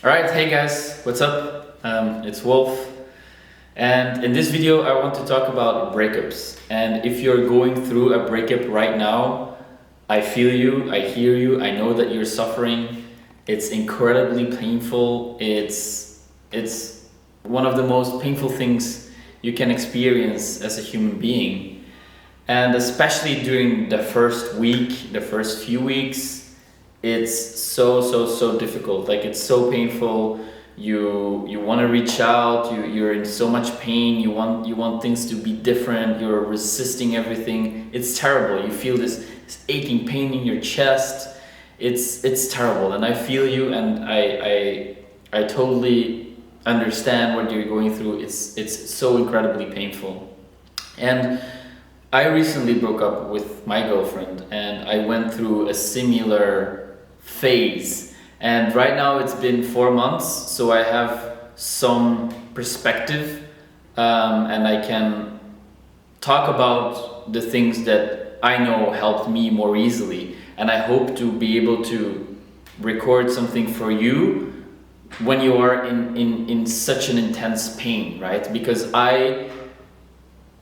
Alright, hey guys, what's up? It's Wolf, and in this video I want to talk about breakups. And if you're going through a breakup right now, I feel you, I hear you, I know that you're suffering. It's incredibly painful. It's one of the most painful things you can experience as a human being. And especially during the first week, the first few weeks, it's so difficult. Like, it's so painful. You want to reach out, you're in so much pain, you want things to be different, you're resisting everything. It's terrible. You feel this aching pain in your chest. It's terrible, and I feel you, and I totally understand what you're going through. It's so incredibly painful. And I recently broke up with my girlfriend, and I went through a similar phase. And right now it's been 4 months, so I have some perspective, and I can talk about the things that I know helped me more easily. And I hope to be able to record something for you when you are in such an intense pain, right? Because I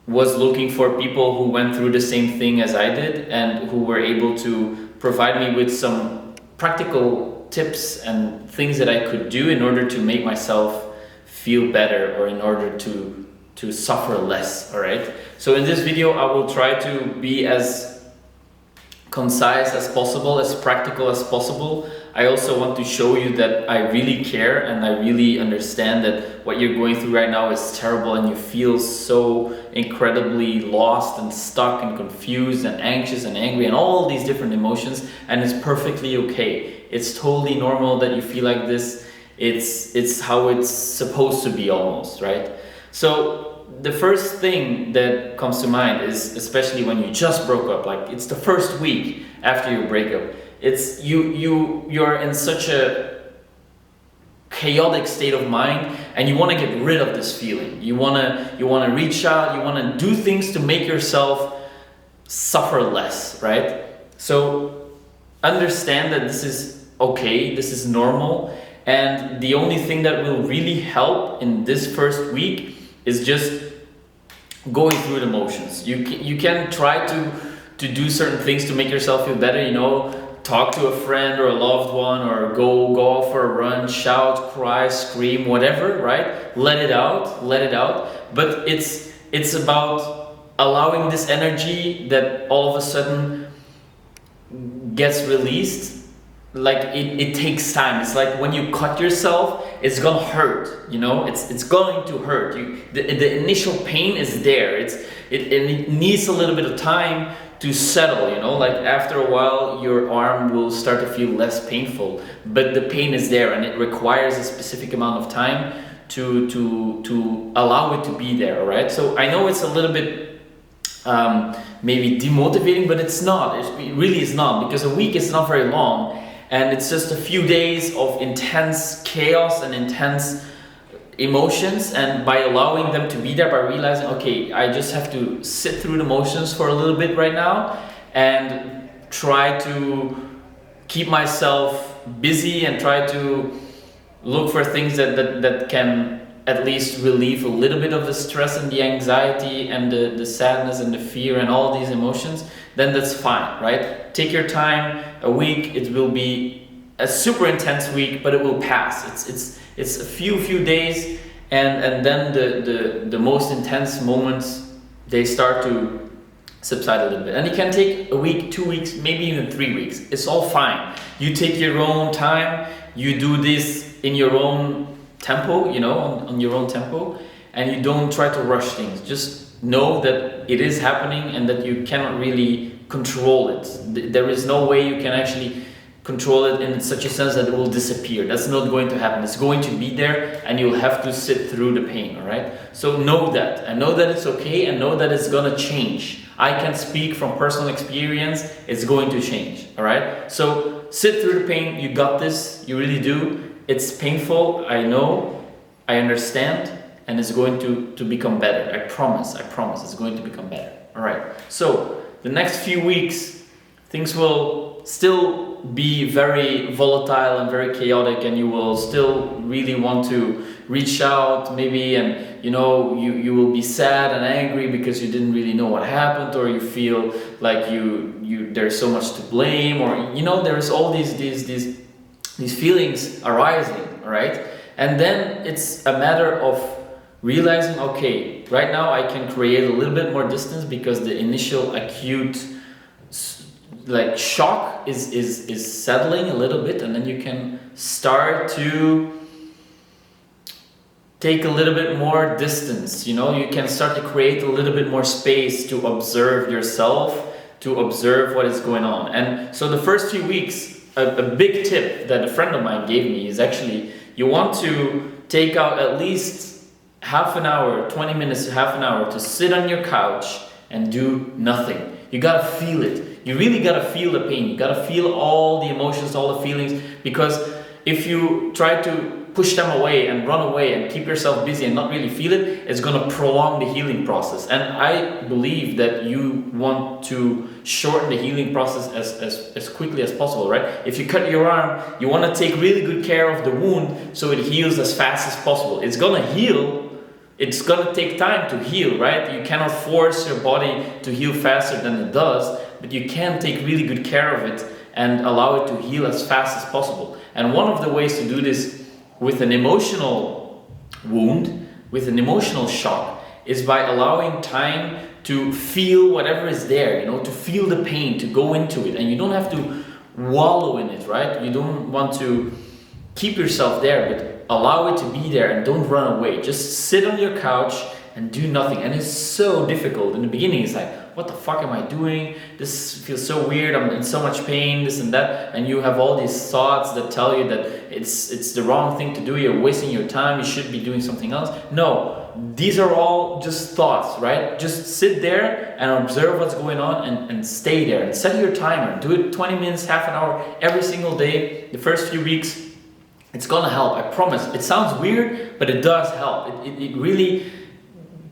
was looking for people who went through the same thing as I did, and who were able to provide me with some practical tips and things that I could do in order to make myself feel better, or in order to suffer less. All right, so in this video I will try to be as concise as possible, as practical as possible. I also want to show you that I really care, and I really understand that what you're going through right now is terrible, and you feel so incredibly lost and stuck and confused and anxious and angry and all these different emotions, and it's perfectly okay. It's totally normal that you feel like this. It's how it's supposed to be, almost, right? So the first thing that comes to mind is, especially when you just broke up, like it's the first week after your breakup, it's you're in such a chaotic state of mind, and you want to get rid of this feeling. You want to reach out, you want to do things to make yourself suffer less, right? So understand that this is okay, this is normal, and the only thing that will really help in this first week is just going through the motions. You can try to do certain things to make yourself feel better, you know, talk to a friend or a loved one, or go out for a run, shout, cry, scream, whatever, right? Let it out. But it's about allowing this energy that all of a sudden gets released. Like, it takes time. It's like when you cut yourself, it's gonna hurt, you know, it's going to hurt. The initial pain is there. It needs a little bit of time to settle, you know, like after a while your arm will start to feel less painful, but the pain is there, and it requires a specific amount of time to allow it to be there. All right, so I know it's a little bit maybe demotivating, but it's not. It really is not, because a week is not very long, and it's just a few days of intense chaos and intense emotions. And by allowing them to be there, by realizing, okay, I just have to sit through the motions for a little bit right now, and try to keep myself busy, and try to look for things that can at least relieve a little bit of the stress and the anxiety and the sadness and the fear and all these emotions, then that's fine, right? Take your time. A week, it will be a super intense week, but it will pass. It's a few days, and then the most intense moments, they start to subside a little bit. And it can take a week, 2 weeks, maybe even 3 weeks. It's all fine. You take your own time. You do this in your own tempo, you know, on your own tempo, and you don't try to rush things. Just know that it is happening, and that you cannot really control it. There is no way you can actually control it in such a sense that it will disappear. That's not going to happen. It's going to be there, and you'll have to sit through the pain. All right, so know that, and know that it's okay, and know that it's gonna change. I can speak from personal experience. It's going to change. All right, so sit through the pain. You got this. You really do. It's painful, I know, I understand, and it's going to become better. I promise it's going to become better. All right, so the next few weeks, things will still be very volatile and very chaotic, and you will still really want to reach out maybe, and you will be sad and angry because you didn't really know what happened, or you feel like there's so much to blame, or there's all these feelings arising, right? And then it's a matter of realizing, okay, right now I can create a little bit more distance because the initial acute shock is settling a little bit, and then you can start to take a little bit more distance. You can start to create a little bit more space to observe yourself, to observe what is going on. And so the first few weeks, a big tip that a friend of mine gave me is actually, you want to take out at least half an hour, 20 minutes to half an hour to sit on your couch and do nothing. You gotta feel it. You really gotta feel the pain. You gotta feel all the emotions, all the feelings, because if you try to push them away and run away and keep yourself busy and not really feel it, it's gonna prolong the healing process. And I believe that you want to shorten the healing process as quickly as possible, right? If you cut your arm, you wanna take really good care of the wound so it heals as fast as possible. It's gonna heal. It's gonna take time to heal, right? You cannot force your body to heal faster than it does, but you can take really good care of it and allow it to heal as fast as possible. And one of the ways to do this with an emotional wound, with an emotional shock, is by allowing time to feel whatever is there, to feel the pain, to go into it. And you don't have to wallow in it, right? You don't want to keep yourself there, but allow it to be there and don't run away. Just sit on your couch and do nothing. And it's so difficult. In the beginning, it's like, what the fuck am I doing? This feels so weird. I'm in so much pain, this and that. And you have all these thoughts that tell you that it's the wrong thing to do. You're wasting your time. You should be doing something else. No, these are all just thoughts, right? Just sit there and observe what's going on and stay there. And set your timer. Do it 20 minutes, half an hour, every single day. The first few weeks, it's gonna help. I promise. It sounds weird, but it does help. It really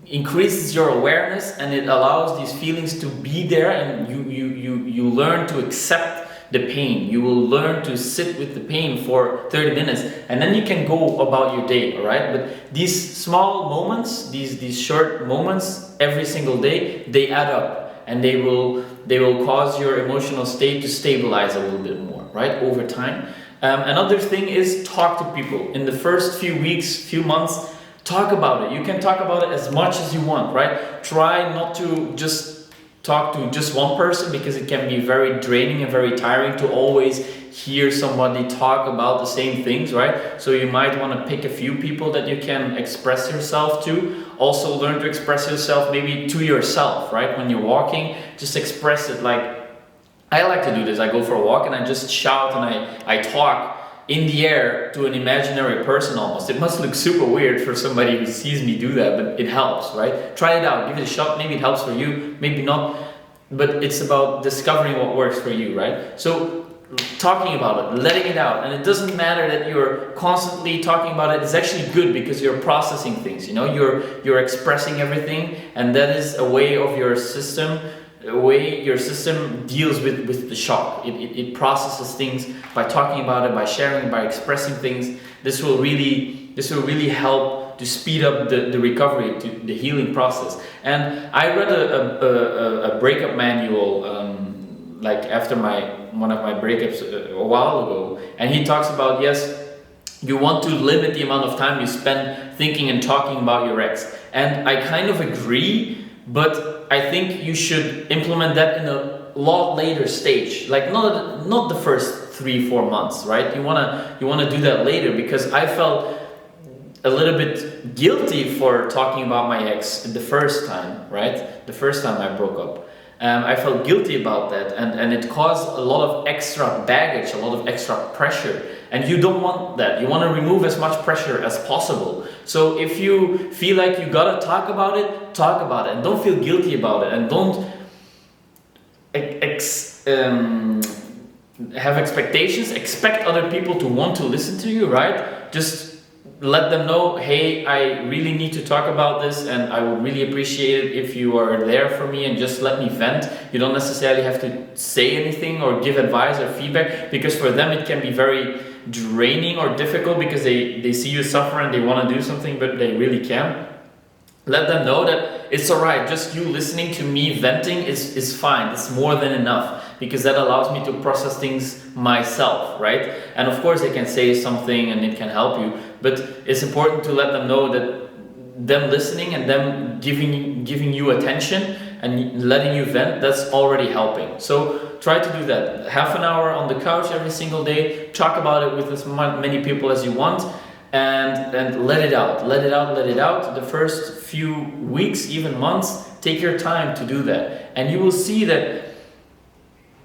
increases your awareness, and it allows these feelings to be there, and you learn to accept the pain. You will learn to sit with the pain for 30 minutes, and then you can go about your day, all right? But these small moments, these short moments every single day, they add up, and they will cause your emotional state to stabilize a little bit more, right, over time. Another thing is talk to people. In the first few weeks, few months, talk about it. You can talk about it as much as you want, right? Try not to just talk to just one person, because it can be very draining and very tiring to always hear somebody talk about the same things, right? So you might want to pick a few people that you can express yourself to. Also learn to express yourself maybe to yourself, right? When you're walking, just express it. Like, I like to do this. I go for a walk and I just shout and I talk in the air to an imaginary person almost. It must look super weird for somebody who sees me do that, but it helps, right? Try it out, give it a shot. Maybe it helps for you, maybe not, but it's about discovering what works for you, right? So talking about it, letting it out, and it doesn't matter that you're constantly talking about it. It's actually good because you're processing things, you're expressing everything, and that is a way of your system. The way your system deals with the shock. It processes things by talking about it, by sharing, by expressing things. This will really help to speed up the recovery, to the healing process. And I read a breakup manual after one of my breakups a while ago, and he talks about, yes, you want to limit the amount of time you spend thinking and talking about your ex. And I kind of agree, but I think you should implement that in a lot later stage, like not the first 3-4 months, right? You wanna do that later, because I felt a little bit guilty for talking about my ex the first time, right? The first time I broke up. I felt guilty about that, and it caused a lot of extra baggage, a lot of extra pressure, and you don't want that. You want to remove as much pressure as possible. So if you feel like you gotta talk about it, and don't feel guilty about it, and don't have expectations, expect other people to want to listen to you, right? Just let them know, hey, I really need to talk about this, and I would really appreciate it if you are there for me and just let me vent. You don't necessarily have to say anything or give advice or feedback, because for them it can be very draining or difficult, because they see you suffer and they want to do something but they really can't. Let them know that it's alright, just you listening to me venting is fine, it's more than enough, because that allows me to process things myself, right? And of course they can say something and it can help you, but it's important to let them know that them listening and them giving you attention and letting you vent, that's already helping. So try to do that. Half an hour on the couch every single day, talk about it with as many people as you want, and let it out, let it out, let it out. The first few weeks, even months, take your time to do that. And you will see that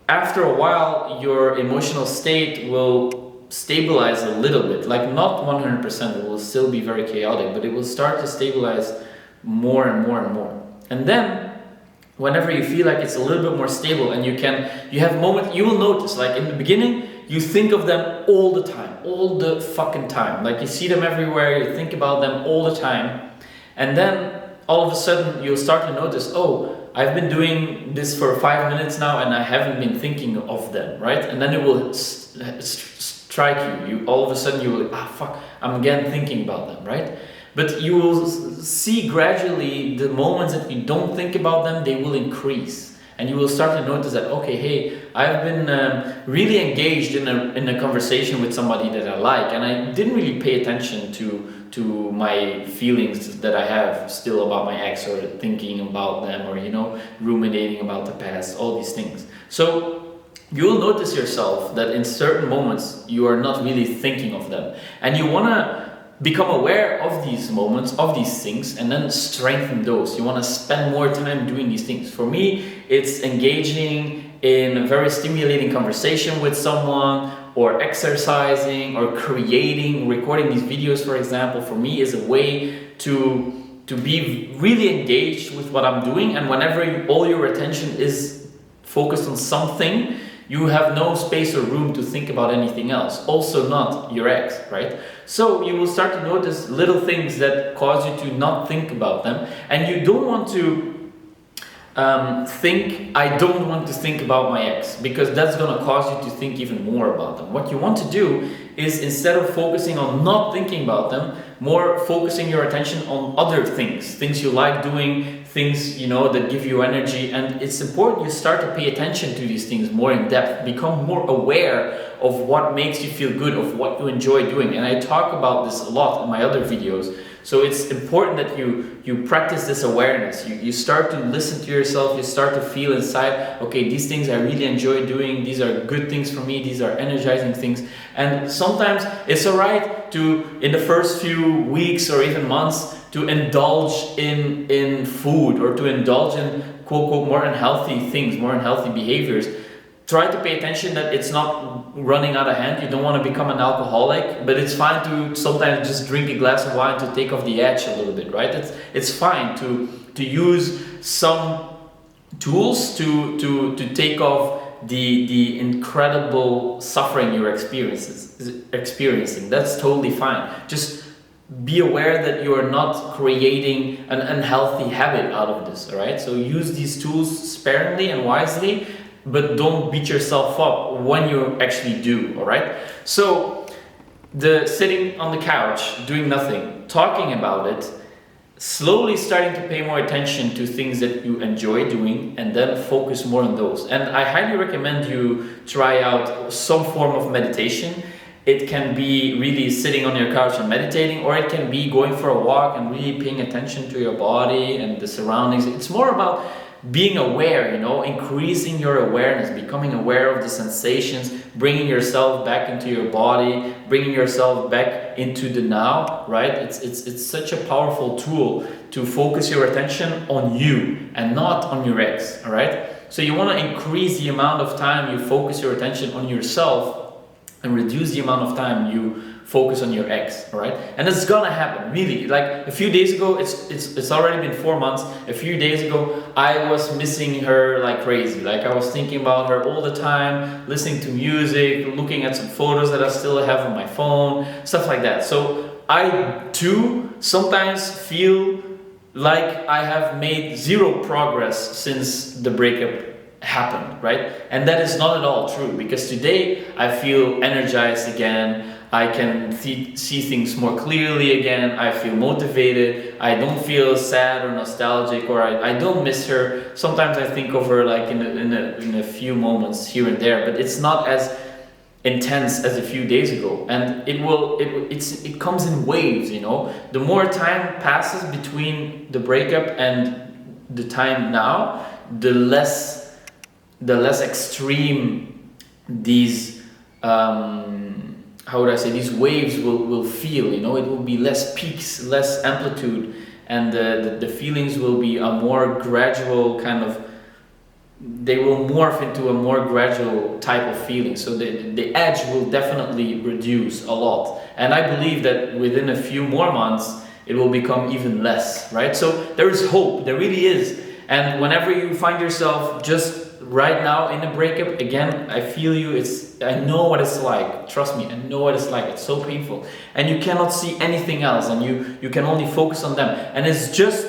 after a while, your emotional state will stabilize a little bit. Like not 100%, it will still be very chaotic, but it will start to stabilize more and more and more. And then, whenever you feel like it's a little bit more stable and you have moments, you will notice, like in the beginning, you think of them all the time, all the fucking time. Like you see them everywhere, you think about them all the time. And then all of a sudden you'll start to notice, oh, I've been doing this for 5 minutes now and I haven't been thinking of them, right? And then it will strike you. All of a sudden you will, fuck, I'm again thinking about them, right? But you will see gradually the moments that you don't think about them, they will increase. And you will start to notice that, okay, hey, I've been really engaged in a conversation with somebody that I like, and I didn't really pay attention to my feelings that I have still about my ex, or thinking about them, or ruminating about the past, all these things. So you will notice yourself that in certain moments you are not really thinking of them, and you want to become aware of these moments, of these things, and then strengthen those. You want to spend more time doing these things. For me, it's engaging in a very stimulating conversation with someone, or exercising, or creating, recording these videos, for example. For me, is a way to be really engaged with what I'm doing. And whenever all your attention is focused on something, you have no space or room to think about anything else, also not your ex, right? So you will start to notice little things that cause you to not think about them, and you don't want to I don't want to think about my ex, because that's going to cause you to think even more about them. What you want to do is, instead of focusing on not thinking about them, more focusing your attention on other things you like doing, things that give you energy. And it's important you start to pay attention to these things more in depth, become more aware of what makes you feel good, of what you enjoy doing. And I talk about this a lot in my other videos. So it's important that you practice this awareness. You start to listen to yourself, you start to feel inside, okay, these things I really enjoy doing, these are good things for me, these are energizing things. And sometimes it's alright to, in the first few weeks or even months, to indulge in food, or to indulge in quote unquote more unhealthy things, more unhealthy behaviors. Try to pay attention that it's not running out of hand. You don't want to become an alcoholic, but it's fine to sometimes just drink a glass of wine to take off the edge a little bit, right? It's fine to use some tools to take off the incredible suffering you're experiencing. That's totally fine. Just be aware that you are not creating an unhealthy habit out of this, all right? So use these tools sparingly and wisely, but don't beat yourself up when you actually do, all right? So the sitting on the couch, doing nothing, talking about it, slowly starting to pay more attention to things that you enjoy doing, and then focus more on those. And I highly recommend you try out some form of meditation. It can be really sitting on your couch and meditating, or it can be going for a walk and really paying attention to your body and the surroundings. It's more about being aware, increasing your awareness, becoming aware of the sensations, bringing yourself back into your body, bringing yourself back into the now, right? It's such a powerful tool to focus your attention on you and not on your ex, all right? So you want to increase the amount of time you focus your attention on yourself and reduce the amount of time you focus on your ex, all right? And it's gonna happen, really. Like a few days ago, it's already been 4 months. A few days ago, I was missing her like crazy. Like I was thinking about her all the time, listening to music, looking at some photos that I still have on my phone, stuff like that. So I too sometimes feel like I have made zero progress since the breakup happened, right? And that is not at all true, because today I feel energized again. I can see things more clearly again. I feel motivated. I don't feel sad or nostalgic, or I don't miss her. Sometimes I think of her like in a few moments here and there, but it's not as intense as a few days ago. And it comes in waves, you know. The more time passes between the breakup and the time now, the less extreme these how would I say, these waves will feel, you know. It will be less peaks, less amplitude, and the feelings will be a more gradual kind of, they will morph into a more gradual type of feeling. So the edge will definitely reduce a lot. And I believe that within a few more months, it will become even less, right? So there is hope, there really is. And whenever you find yourself just right now in a breakup, again, I feel you. I know what it's like. Trust me, I know what it's like. It's so painful. And you cannot see anything else, and you can only focus on them. And it's just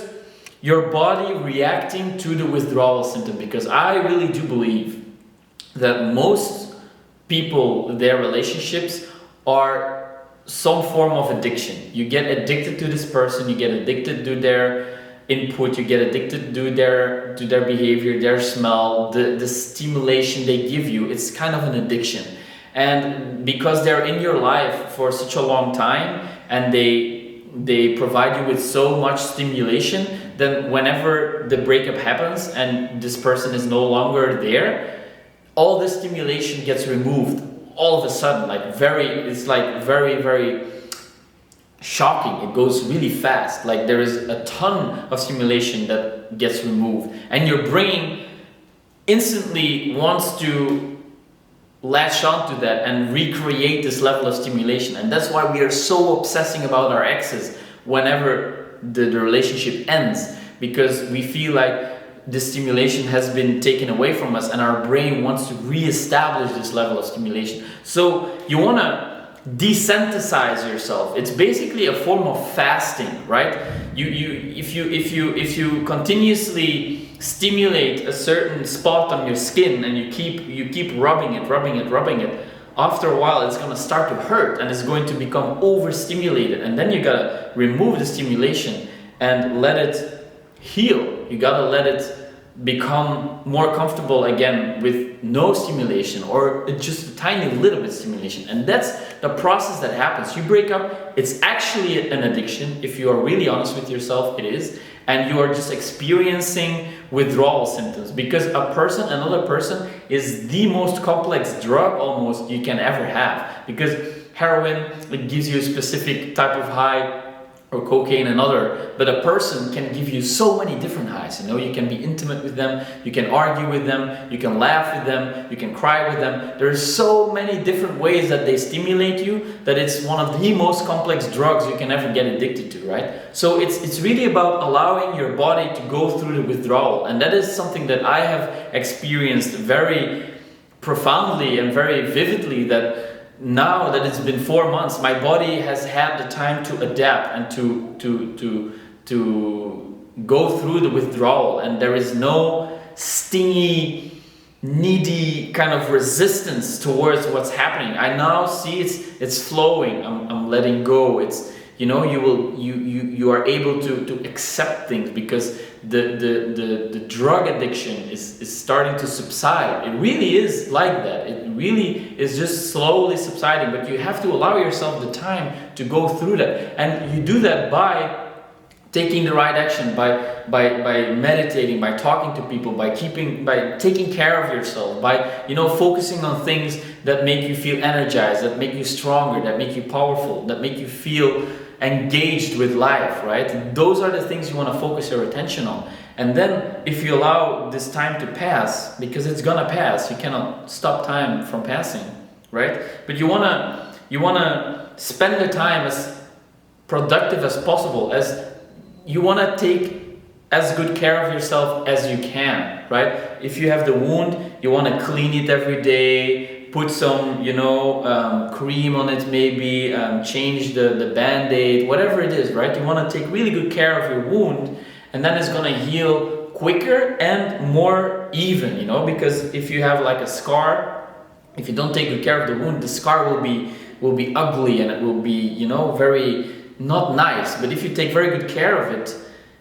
your body reacting to the withdrawal symptom, because I really do believe that most people, their relationships are some form of addiction. You get addicted to this person, you get addicted to their input, you get addicted to their behavior, their smell, the stimulation they give you. It's kind of an addiction. And because they're in your life for such a long time, and they provide you with so much stimulation, then whenever the breakup happens and this person is no longer there, all the stimulation gets removed all of a sudden. It's like very, very shocking. It goes really fast. Like there is a ton of stimulation that gets removed, and your brain instantly wants to latch onto that and recreate this level of stimulation. And that's why we are so obsessing about our exes whenever the relationship ends, because we feel like the stimulation has been taken away from us, and our brain wants to re-establish this level of stimulation. So you want to desensitize yourself. It's basically a form of fasting, right? If you continuously stimulate a certain spot on your skin, and you keep rubbing it, after a while it's going to start to hurt, and it's going to become overstimulated, and then you got to remove the stimulation and let it heal. You got to let it become more comfortable again with no stimulation, or just a tiny little bit stimulation. And that's the process that happens. You break up, it's actually an addiction. If you are really honest with yourself, it is. And you are just experiencing withdrawal symptoms, because another person is the most complex drug almost you can ever have. Because heroin, it gives you a specific type of high, or cocaine another, but a person can give you so many different highs. You know, you can be intimate with them, you can argue with them, you can laugh with them, you can cry with them. There's so many different ways that they stimulate you, that it's one of the most complex drugs you can ever get addicted to, right? So it's really about allowing your body to go through the withdrawal. And that is something that I have experienced very profoundly and very vividly, that now that it's been 4 months, my body has had the time to adapt and to go through the withdrawal, and there is no stingy, needy kind of resistance towards what's happening. I now see it's flowing. I'm letting go. It's, you know, you are able to accept things, because the drug addiction is starting to subside. It really is like that. It really is just slowly subsiding, but you have to allow yourself the time to go through that. And you do that by taking the right action, by meditating, by talking to people, by taking care of yourself, by, you know, focusing on things that make you feel energized, that make you stronger, that make you powerful, that make you feel engaged with life, right? Those are the things you want to focus your attention on. And then if you allow this time to pass, because it's gonna pass, you cannot stop time from passing, right? But you wanna spend the time as productive as possible, as you wanna take as good care of yourself as you can, right? If you have the wound, you want to clean it every day, put some, cream on it, maybe change the band-aid, whatever it is, right? You want to take really good care of your wound, and then it's going to heal quicker and more even, because if you have like a scar, if you don't take good care of the wound, the scar will be ugly, and it will be, very not nice. But if you take very good care of it,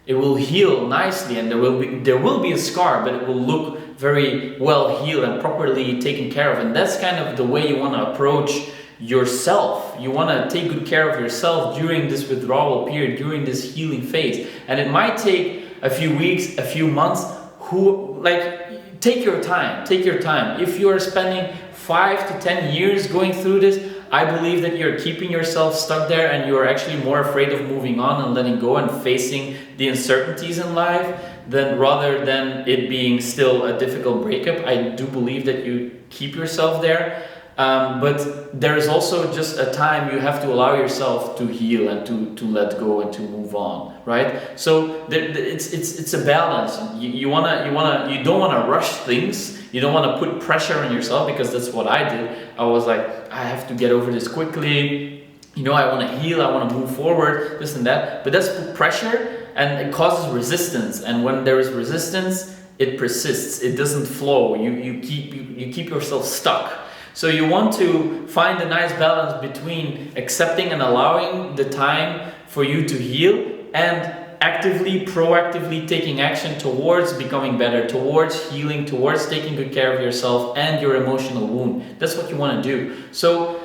it will heal nicely, and there will be a scar, but it will look very well healed and properly taken care of. And that's kind of the way you want to approach yourself. You want to take good care of yourself during this withdrawal period, during this healing phase. And it might take a few weeks, a few months. Take your time. If you are spending 5 to 10 years going through this, I believe that you're keeping yourself stuck there, and you're actually more afraid of moving on and letting go and facing the uncertainties in life rather than it being still a difficult breakup. I do believe that you keep yourself there. But there is also just a time you have to allow yourself to heal and to let go and to move on, right? So it's a balance. You don't wanna rush things. You don't want to put pressure on yourself, because that's what I did. I was like, I have to get over this quickly. I want to heal. I want to move forward. This and that. But that's put pressure, and it causes resistance. And when there is resistance, it persists. It doesn't flow. You keep yourself stuck. So you want to find a nice balance between accepting and allowing the time for you to heal, and actively, proactively taking action towards becoming better, towards healing, towards taking good care of yourself and your emotional wound. That's what you want to do. So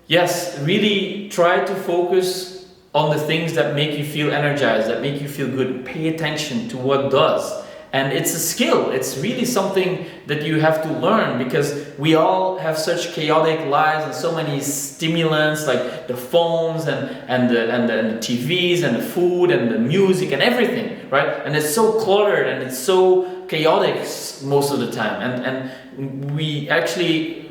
yes, really try to focus on the things that make you feel energized, that make you feel good. Pay attention to what does. And it's a skill. It's really something that you have to learn, because we all have such chaotic lives and so many stimulants, like the phones and the TVs and the food and the music and everything, right? And it's so cluttered and it's so chaotic most of the time. And we actually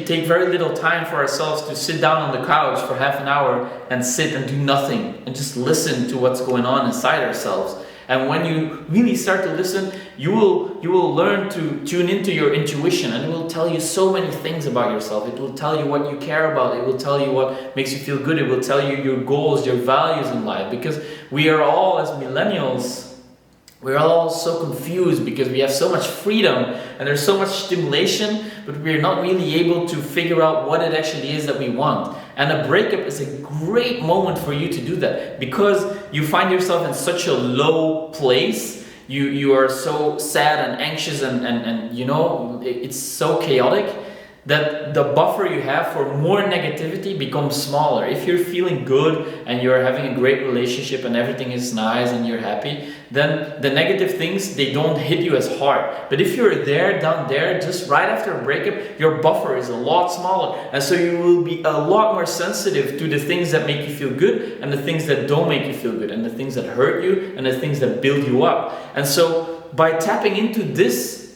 take very little time for ourselves to sit down on the couch for half an hour and sit and do nothing and just listen to what's going on inside ourselves. And when you really start to listen, you will learn to tune into your intuition, and it will tell you so many things about yourself. It will tell you what you care about. It will tell you what makes you feel good. It will tell you your goals, your values in life. Because we are all, as millennials, we're all so confused because we have so much freedom and there's so much stimulation, but we're not really able to figure out what it actually is that we want. And a breakup is a great moment for you to do that, because you find yourself in such a low place. You are so sad and anxious and it's so chaotic that the buffer you have for more negativity becomes smaller. If you're feeling good and you're having a great relationship and everything is nice and you're happy, then the negative things, they don't hit you as hard. But if you're down there, just right after a breakup, your buffer is a lot smaller. And so you will be a lot more sensitive to the things that make you feel good and the things that don't make you feel good, and the things that hurt you and the things that build you up. And so by tapping into this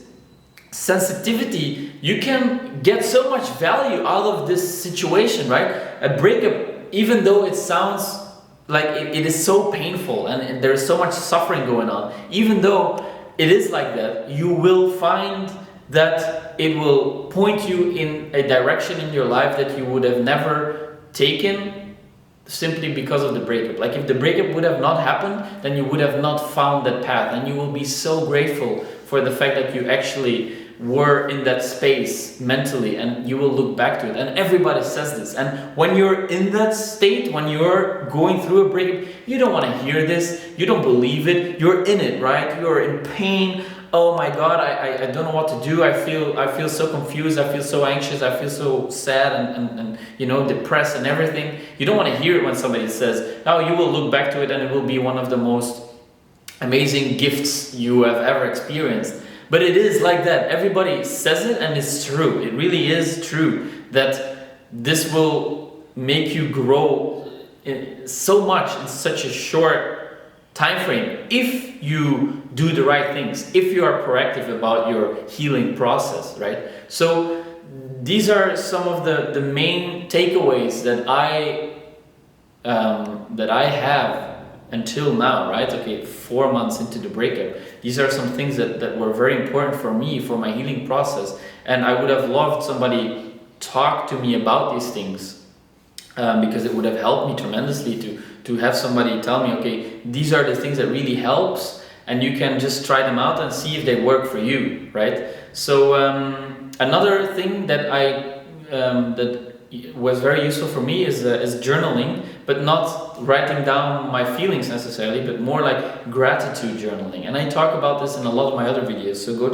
sensitivity, you can get so much value out of this situation, right? A breakup, even though it sounds like it is so painful and there's so much suffering going on, even though it is like that, you will find that it will point you in a direction in your life that you would have never taken simply because of the breakup. Like if the breakup would have not happened, then you would have not found that path, and you will be so grateful for the fact that you actually were in that space mentally, and you will look back to it. And everybody says this, and when you're in that state, when you're going through a breakup, you don't want to hear this, you don't believe it, you're in it, right? You're in pain. Oh my God, I don't know what to do. I feel so confused, I feel so anxious, I feel so sad and depressed and everything. You don't want to hear it when somebody says, oh, you will look back to it and it will be one of the most amazing gifts you have ever experienced. But it is like that. Everybody says it, and it's true. It really is true that this will make you grow so much in such a short time frame if you do the right things, if you are proactive about your healing process, right? So these are some of the main takeaways that I have until now, right? Okay, 4 months into the breakup. These are some things that were very important for me, for my healing process. And I would have loved somebody talk to me about these things, because it would have helped me tremendously to have somebody tell me, okay, these are the things that really helps, and you can just try them out and see if they work for you, right? So another thing that that was very useful for me is journaling, but not writing down my feelings necessarily, but more like gratitude journaling. And I talk about this in a lot of my other videos, so go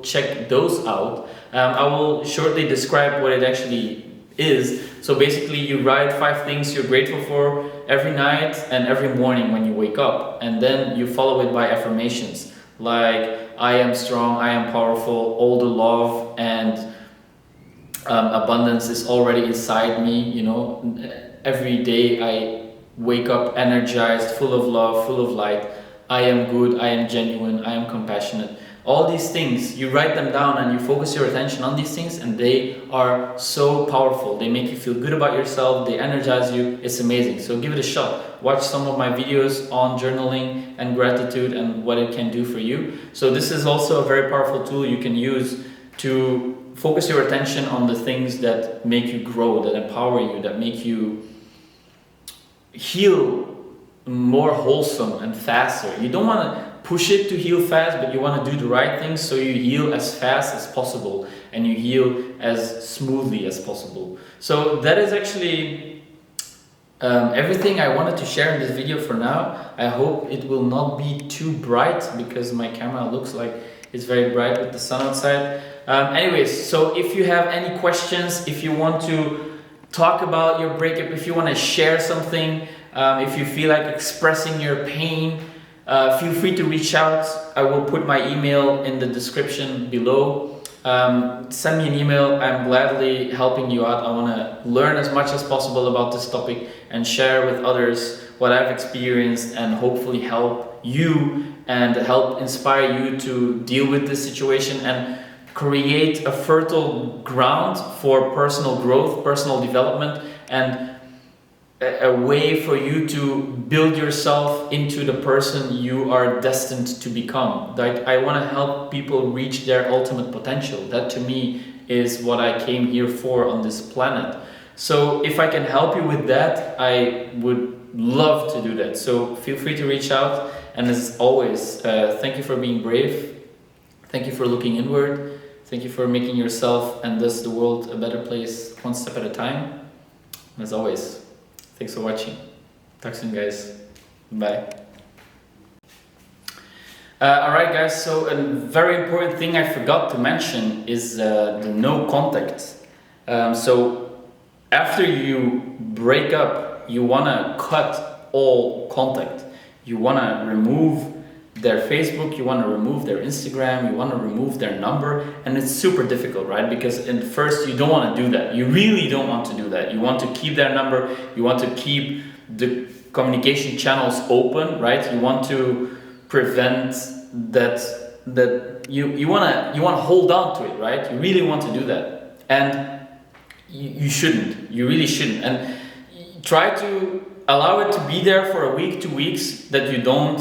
check those out. I will shortly describe what it actually is. So basically you write 5 things you're grateful for every night and every morning when you wake up, and then you follow it by affirmations like I am strong, I am powerful, all the love and abundance is already inside me. You know, every day I wake up energized, full of love, full of light. I am good, I am genuine, I am compassionate. All these things, you write them down and you focus your attention on these things, and they are so powerful. They make you feel good about yourself, they energize you. It's amazing. So give it a shot. Watch some of my videos on journaling and gratitude and what it can do for you. So this is also a very powerful tool you can use to focus your attention on the things that make you grow, that empower you, that make you heal more wholesome and faster. You don't want to push it to heal fast, but you want to do the right things so you heal as fast as possible and you heal as smoothly as possible. So that is actually everything I wanted to share in this video for now. I hope it will not be too bright, because my camera looks like it's very bright with the sun outside. Anyways, so if you have any questions, if you want to talk about your breakup, if you want to share something, if you feel like expressing your pain, feel free to reach out. I will put my email in the description below. Send me an email. I'm gladly helping you out. I want to learn as much as possible about this topic and share with others what I've experienced, and hopefully help you and help inspire you to deal with this situation and create a fertile ground for personal growth, personal development, and a way for you to build yourself into the person you are destined to become. Like, I want to help people reach their ultimate potential. That to me is what I came here for on this planet. So if I can help you with that, I would love to do that. So feel free to reach out. And as always, thank you for being brave. Thank you for looking inward. Thank you for making yourself and thus the world a better place, one step at a time. And as always, thanks for watching. Talk soon, guys. Bye. Alright guys, so a very important thing I forgot to mention is the no contact. So after you break up, you want to cut all contact. You want to remove their Facebook, you want to remove their Instagram, you want to remove their number, and it's super difficult, right? Because at first you don't want to do that. You really don't want to do that. You want to keep their number, you want to keep the communication channels open, right? You want to prevent that you want to hold on to it, right? You really want to do that. And you shouldn't. You really shouldn't. And try to allow it to be there for a week, 2 weeks, that you don't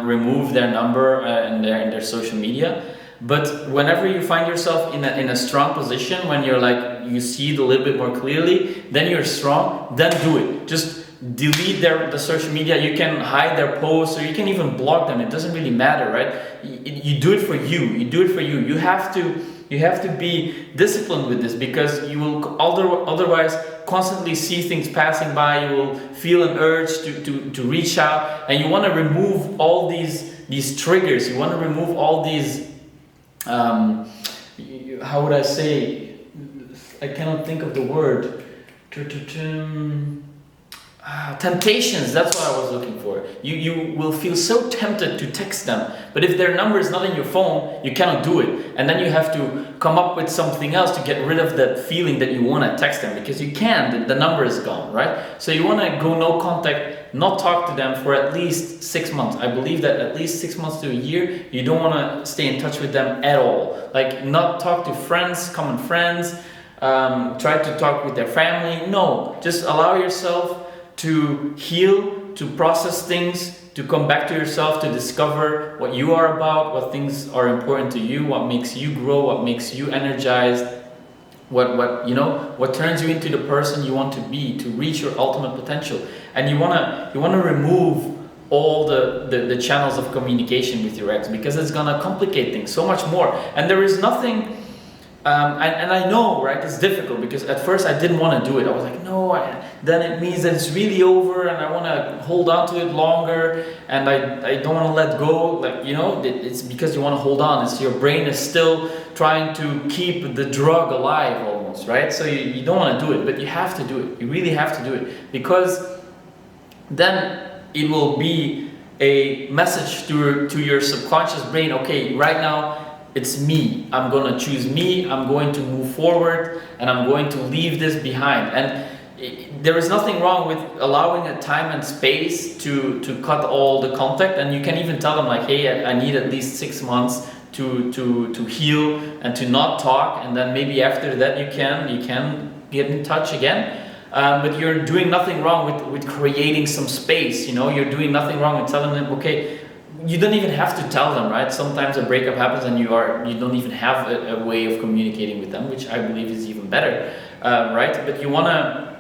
remove their number and their social media. But whenever you find yourself in a strong position, when you're like, you see it a little bit more clearly, then you're strong, then do it. Just delete the social media. You can hide their posts, or you can even block them. It doesn't really matter, right? You do it for you. You do it for you. You have to be disciplined with this, because you will otherwise constantly see things passing by. You will feel an urge to reach out, and you want to remove all these triggers. You want to remove all these how would I say? I cannot think of the word. Temptations, that's what I was looking for. You will feel so tempted to text them, but if their number is not in your phone, you cannot do it. And then you have to come up with something else to get rid of that feeling that you want to text them, because you can't, the number is gone, right? So you want to go no contact, not talk to them for at least 6 months. I believe that at least 6 months to a year, you don't want to stay in touch with them at all. Like, not talk to friends, common friends, try to talk with their family. No, just allow yourself to heal, to process things, to come back to yourself, to discover what you are about, what things are important to you, what makes you grow, what makes you energized, what turns you into the person you want to be, to reach your ultimate potential. And you wanna remove all the channels of communication with your ex, because it's gonna complicate things so much more. And there is nothing, and I know, right, it's difficult, because at first I didn't want to do it. I was like, no, then it means that it's really over, and I want to hold on to it longer, and I don't want to let go. Like, it's because you want to hold on. It's your brain is still trying to keep the drug alive almost, right? So you don't want to do it, but you have to do it. You really have to do it, because then it will be a message to your subconscious brain. Okay, right now it's me. I'm going to choose me. I'm going to move forward, and I'm going to leave this behind. And there is nothing wrong with allowing a time and space to cut all the contact. And you can even tell them, like, hey, I need at least 6 months to heal and to not talk, and then maybe after that you can get in touch again. But you're doing nothing wrong with creating some space. You're doing nothing wrong with telling them, okay, you don't even have to tell them, right? Sometimes a breakup happens and you don't even have a way of communicating with them, which I believe is even better, right? But you wanna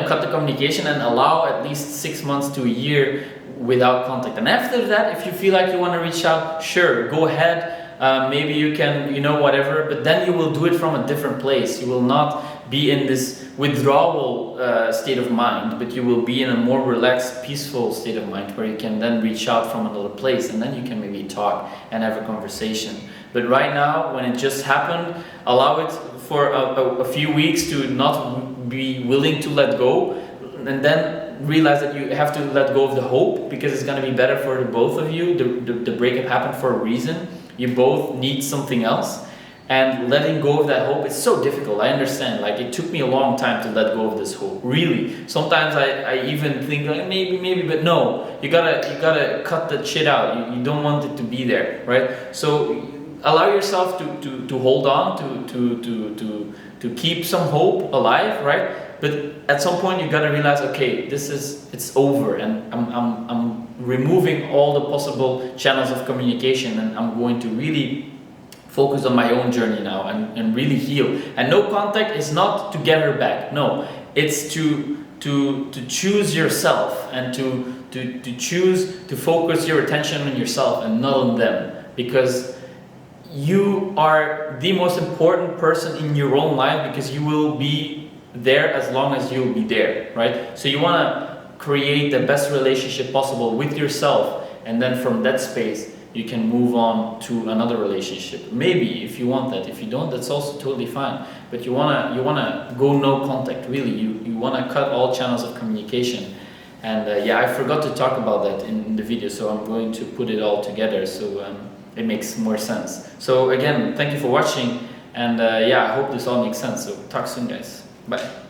cut the communication and allow at least 6 months to a year without contact. And after that, if you feel like you want to reach out, sure, go ahead. Maybe you can, whatever, but then you will do it from a different place. You will not be in this withdrawal state of mind, but you will be in a more relaxed, peaceful state of mind, where you can then reach out from another place, and then you can maybe talk and have a conversation. But right now, when it just happened, allow it for a few weeks to not be willing to let go, and then realize that you have to let go of the hope, because it's going to be better for the both of you. The breakup happened for a reason. You both need something else, and letting go of that hope is so difficult. I understand. Like, it took me a long time to let go of this hope. Really, sometimes I even think like maybe, but no, you gotta cut that shit out. You don't want it to be there, right? So allow yourself to hold on, to keep some hope alive, right? But at some point you gotta realize, okay, it's over, and I'm removing all the possible channels of communication, and I'm going to really focus on my own journey now, and really heal. And no contact is not to get her back. No, it's to choose yourself, and to choose to focus your attention on yourself and not on them, because you are the most important person in your own life, because you will be there as long as you'll be there, right? So you want to create the best relationship possible with yourself, and then from that space you can move on to another relationship, maybe, if you want that. If you don't, that's also totally fine. But you wanna go no contact, really. You wanna cut all channels of communication. And yeah, I forgot to talk about that in the video, so I'm going to put it all together so it makes more sense. So again, thank you for watching, and yeah, I hope this all makes sense. So talk soon, guys. Bye.